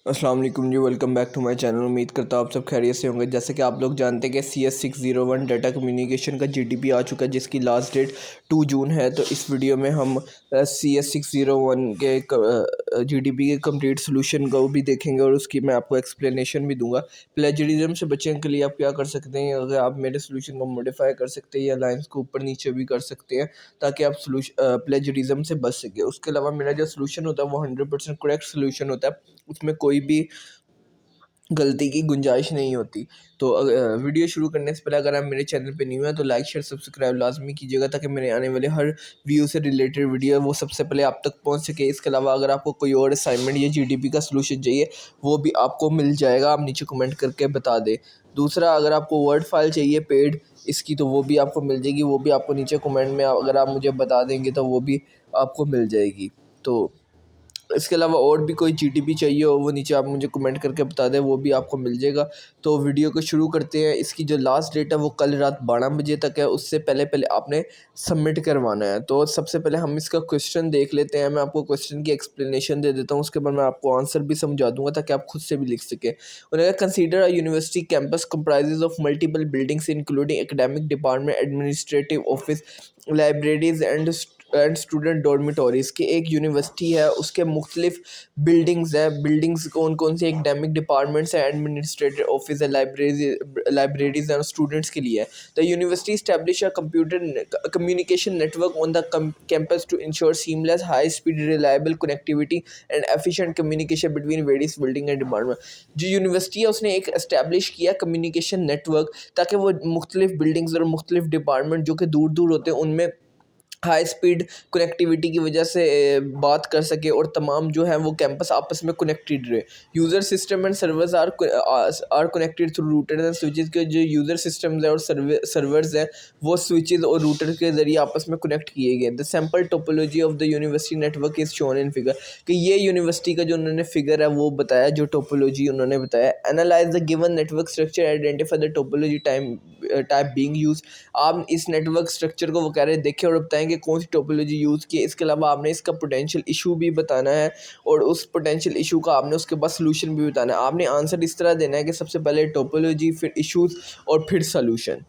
अस्सलाम वालेकुम जी, welcome back to my channel. उम्मीद करता हूँ आप सब खैरियत से होंगे। जैसे कि आप लोग जानते हैं कि CS601 डाटा कम्युनिकेशन का GDP आ चुका है, जिसकी लास्ट डेट 2 जून है। तो इस वीडियो में हम CS601 के GDP के कंप्लीट सोल्यूशन को भी देखेंगे और उसकी मैं आपको एक्सप्लेनेशन भी दूंगा। प्लेजरिज्म से बचने के लिए आप क्या कर सकते हैं, अगर आप मेरे सोल्यूशन को मॉडिफाई कर सकते हैं या लाइन्स को ऊपर नीचे भी कर सकते हैं ताकि आप प्लेजरिज्म से बच सके। उसके अलावा मेरा जो सोल्यूशन होता है वो 100% करेक्ट सोल्यूशन होता है, उसमें कोई भी गलती की गुंजाइश नहीं होती। तो वीडियो शुरू करने से पहले अगर आप मेरे चैनल पे न्यू हैं तो लाइक शेयर सब्सक्राइब लाजमी कीजिएगा ताकि मेरे आने वाले हर व्यू से रिलेटेड वीडियो वो सबसे पहले आप तक पहुंच सके। इसके अलावा अगर आपको कोई और असाइनमेंट या GDP का सोल्यूशन चाहिए वो भी आपको मिल जाएगा, आप नीचे कमेंट करके बता दें। दूसरा, अगर आपको वर्ड फाइल चाहिए पेड इसकी तो वो भी आपको मिल जाएगी, वो भी आपको नीचे कमेंट में अगर आप मुझे बता देंगे तो वो भी आपको मिल जाएगी। तो इसके अलावा और भी कोई GDP चाहिए हो वो नीचे आप मुझे कमेंट करके बता दें, वो भी आपको मिल जाएगा। तो वीडियो को शुरू करते हैं। इसकी जो लास्ट डेट है वो कल रात 12 बजे तक है, उससे पहले पहले आपने सबमिट करवाना है। तो सबसे पहले हम इसका क्वेश्चन देख लेते हैं। मैं आपको क्वेश्चन की एक्सप्लेनेशन दे देता हूँ, उसके बाद मैं आपको आंसर भी समझा दूंगा ताकि आप खुद से भी लिख सकें। उन्होंने कहा, consider a university campus comprises of multiple buildings including academic department, administrative office, libraries and student dormitories. की एक यूनिवर्सिटी है, उसके मुख्तलिफ बिल्डिंग्स हैं। बिल्डिंग्स कौन कौन सी? एकेडमिक डिपार्टमेंट्स हैं, एडमिनिस्ट्रेटिव ऑफिस है, लाइब्रेरीज हैं और स्टूडेंट्स के लिए है। The university establish a computer communication network on the campus to ensure seamless high speed reliable connectivity and efficient communication between various building and department. जो university है उसने एक इस्टेब्लिश किया कम्युनिकेशन नेटवर्क ताकि वो मुख्तलिफ बिल्डिंग्स और मुख्तलिफ डिपार्टमेंट जो कि दूर दूर होते हैं उनमें हाई स्पीड कनेक्टिविटी की वजह से बात कर सके और तमाम जो है वो कैंपस आपस में कनेक्टेड रहे। User system and servers are connected through router and switches. के जो यूज़र सिस्टम्स हैं और सर्वर्स हैं वो स्विचेस और रूटर के ज़रिए आपस में कनेक्ट किए गए। The sample topology of the university network is shown in figure. कि ये यूनिवर्सिटी का जो उन्होंने फिगर है वो बताया, जो टोपोलॉजी उन्होंने बताया। Analyse the given network structure, identify the topology type being use. आप इस नेटवर्क स्ट्रक्चर को वो कह रहे देखें और बताएं कि कौन सी टोपोलॉजी यूज़ की है। इसके अलावा आपने इसका पोटेंशियल इशू भी बताना है और उस पोटेंशियल इशू का आपने उसके बाद सोल्यूशन भी बताना है। आपने आंसर इस तरह देना है कि सबसे पहले टोपोलॉजी, फिर इशूज़ और फिर सोल्यूशन।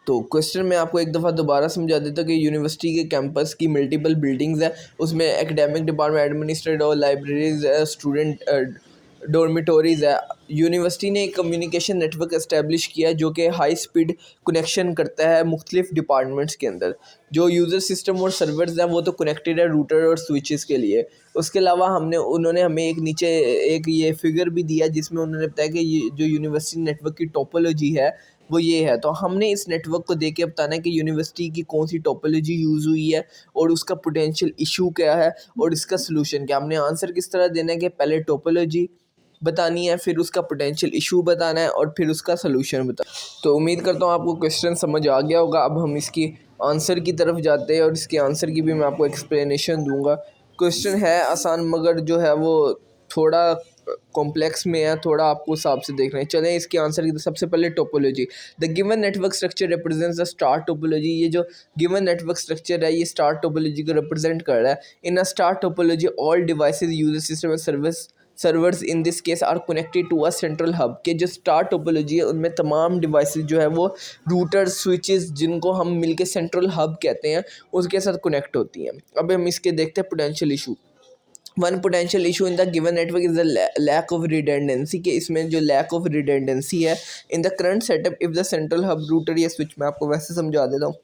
तो क्वेश्चन मैं आपको एक दफ़ा दोबारा समझा देता हूँ कि यूनिवर्सिटी के कैंपस की मल्टीपल बिल्डिंग्स है, उसमें एकेडमिक डिपार्टमेंट, एडमिनिस्ट्रेटिव और लाइब्रेरीज, स्टूडेंट डॉर्मिटोरीज़ है। यूनिवर्सिटी ने एक कम्युनिकेशन नेटवर्क इस्टेब्लिश किया है जो कि हाई स्पीड कनेक्शन करता है मुख्तलिफ डिपार्टमेंट्स के अंदर। जो यूज़र सिस्टम और सर्वर्स हैं वो तो कनेक्टेड है रूटर और स्विचेस के लिए। उसके अलावा उन्होंने हमें एक नीचे एक ये फिगर भी दिया जिसमें उन्होंने बताया कि ये जो यूनिवर्सिटी नेटवर्क की टोपोलॉजी है वो ये है। तो हमने इस नेटवर्क को देख के बताना है कि यूनिवर्सिटी की कौन सी टोपोलॉजी यूज़ हुई है और उसका पोटेंशियल इशू क्या है और इसका सोल्यूशन क्या। हमने आंसर किस तरह देना है कि पहले टोपोलॉजी बतानी है, फिर उसका पोटेंशियल इशू बताना है और फिर उसका सोल्यूशन बताना। तो उम्मीद करता हूँ आपको क्वेश्चन समझ आ गया होगा। अब हम इसकी आंसर की तरफ जाते हैं और इसके आंसर की भी मैं आपको एक्सप्लेनेशन दूंगा। क्वेश्चन है आसान मगर जो है वो थोड़ा कॉम्प्लेक्स में है, थोड़ा आपको हिसाब से देखना है। चलें इसके आंसर की। तो सबसे पहले topology, the given network structure represents the star topology. ये जो गिवन नेटवर्क स्ट्रक्चर है ये स्टार टोपोलॉजी को रिप्रेजेंट कर रहा है। In a star topology all devices, user system and servers in this case are connected to a central hub. के जो स्टार टोपोलॉजी है उनमें तमाम डिवाइसेस जो है वो रूटर स्विचेस, जिनको हम मिलके सेंट्रल हब कहते हैं, उसके साथ कनेक्ट होती हैं। अब हम इसके देखते हैं potential issue. One potential issue in the given network is the lack of redundancy. के इसमें जो लैक ऑफ रिडेंडेंसी है in the current setup if the central hub router या स्विच। मैं आपको वैसे समझा देता हूँ।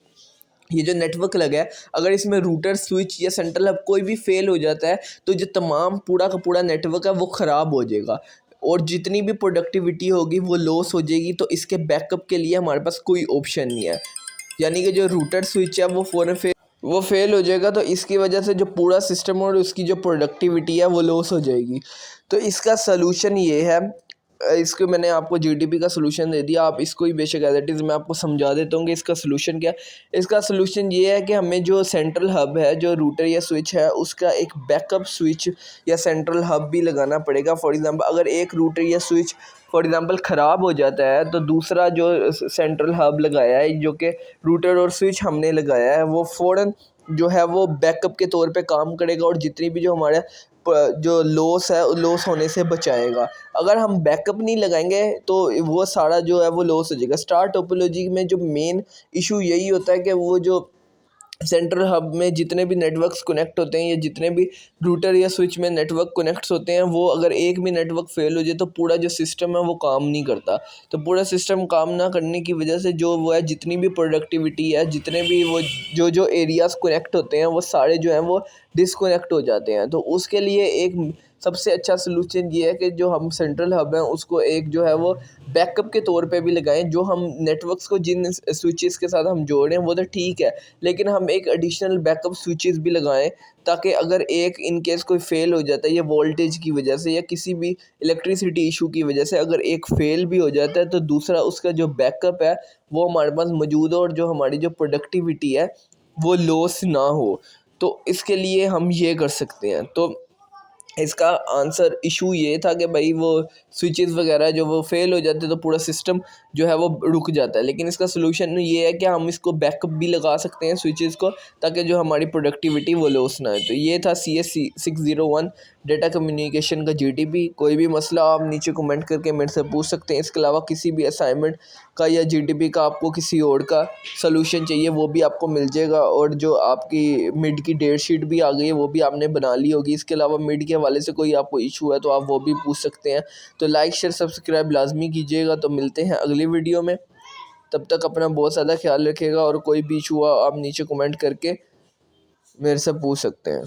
ये जो नेटवर्क लगा है अगर इसमें रूटर स्विच या सेंट्रल हब कोई भी फेल हो जाता है तो जो तमाम पूरा का पूरा नेटवर्क है वो ख़राब हो जाएगा और जितनी भी प्रोडक्टिविटी होगी वो लॉस हो जाएगी। तो इसके बैकअप के लिए हमारे पास कोई ऑप्शन नहीं है, यानी कि जो रूटर स्विच है वो फेल हो जाएगा। तो इसकी वजह से जो पूरा सिस्टम और उसकी जो प्रोडक्टिविटी है वो लॉस हो जाएगी। तो इसका सलूशन ये है, इसको मैंने आपको GDP का सलूशन दे दिया, आप इसको ही बेशक एज इट इज़ मैं आपको समझा देता हूँ कि इसका सलूशन क्या है। इसका सलूशन ये है कि हमें जो सेंट्रल हब है, जो रूटर या स्विच है, उसका एक बैकअप स्विच या सेंट्रल हब भी लगाना पड़ेगा। फॉर एग्जांपल अगर एक रूटर या स्विच फॉर एग्जांपल ख़राब हो जाता है तो दूसरा जो सेंट्रल हब लगाया है, जो कि रूटर और स्विच हमने लगाया है, वो फ़ौरन जो है वो बैकअप के तौर पे काम करेगा और जितनी भी जो हमारे जो लॉस है लॉस होने से बचाएगा। अगर हम बैकअप नहीं लगाएंगे तो वो सारा जो है वो लॉस हो जाएगा। स्टार टोपोलॉजी में जो मेन इशू यही होता है कि वो जो सेंट्रल हब में जितने भी नेटवर्क्स कनेक्ट होते हैं या जितने भी रूटर या स्विच में नेटवर्क कनेक्ट्स होते हैं, वो अगर एक भी नेटवर्क फेल हो जाए तो पूरा जो सिस्टम है वो काम नहीं करता। तो पूरा सिस्टम काम ना करने की वजह से जो वो है जितनी भी प्रोडक्टिविटी है, जितने भी वो जो एरियाज़ कनेक्ट होते हैं वो सारे जो हैं वो डिसकनेक्ट हो जाते हैं। तो उसके लिए एक सबसे अच्छा सलूशन ये है कि जो हम सेंट्रल हब हैं उसको एक जो है वो बैकअप के तौर पे भी लगाएं। जो हम नेटवर्क्स को जिन स्विचेस के साथ हम जोड़ रहे हैं वो तो ठीक है, लेकिन हम एक एडिशनल बैकअप स्विचेस भी लगाएं ताकि अगर एक इन केस कोई फेल हो जाता है या वोल्टेज की वजह से या किसी भी इलेक्ट्रिसिटी इशू की वजह से अगर एक फेल भी हो जाता है तो दूसरा उसका जो बैकअप है वो हमारे पास मौजूद हो और जो हमारी जो प्रोडक्टिविटी है वो लॉस ना हो। तो इसके लिए हम ये कर सकते हैं। तो इसका आंसर इशू ये था कि भाई वो स्विचेस वगैरह जो वो फेल हो जाते तो पूरा सिस्टम जो है वो रुक जाता है। लेकिन इसका सलूशन ये है कि हम इसको बैकअप भी लगा सकते हैं स्विचेस को, ताकि जो हमारी प्रोडक्टिविटी वो लॉस ना हो। तो ये था CS601 डेटा कम्युनिकेशन का GTP। कोई भी मसला आप नीचे कमेंट करके मेरे से पूछ सकते हैं। इसके अलावा किसी भी असाइनमेंट का या GTP का आपको किसी और का सलूशन चाहिए वो भी आपको मिल जाएगा। और जो आपकी मिड की डेट शीट भी आ गई है वो भी आपने बना ली होगी। इसके अलावा मिड के हवाले से कोई आपको इशू है तो आप वो भी पूछ सकते हैं। तो लाइक शेयर सब्सक्राइब लाजमी कीजिएगा। तो मिलते हैं अगली वीडियो में, तब तक अपना बहुत ज़्यादा ख्याल रखिएगा। और कोई भी इशू हुआ आप नीचे कमेंट करके मेरे से पूछ सकते हैं।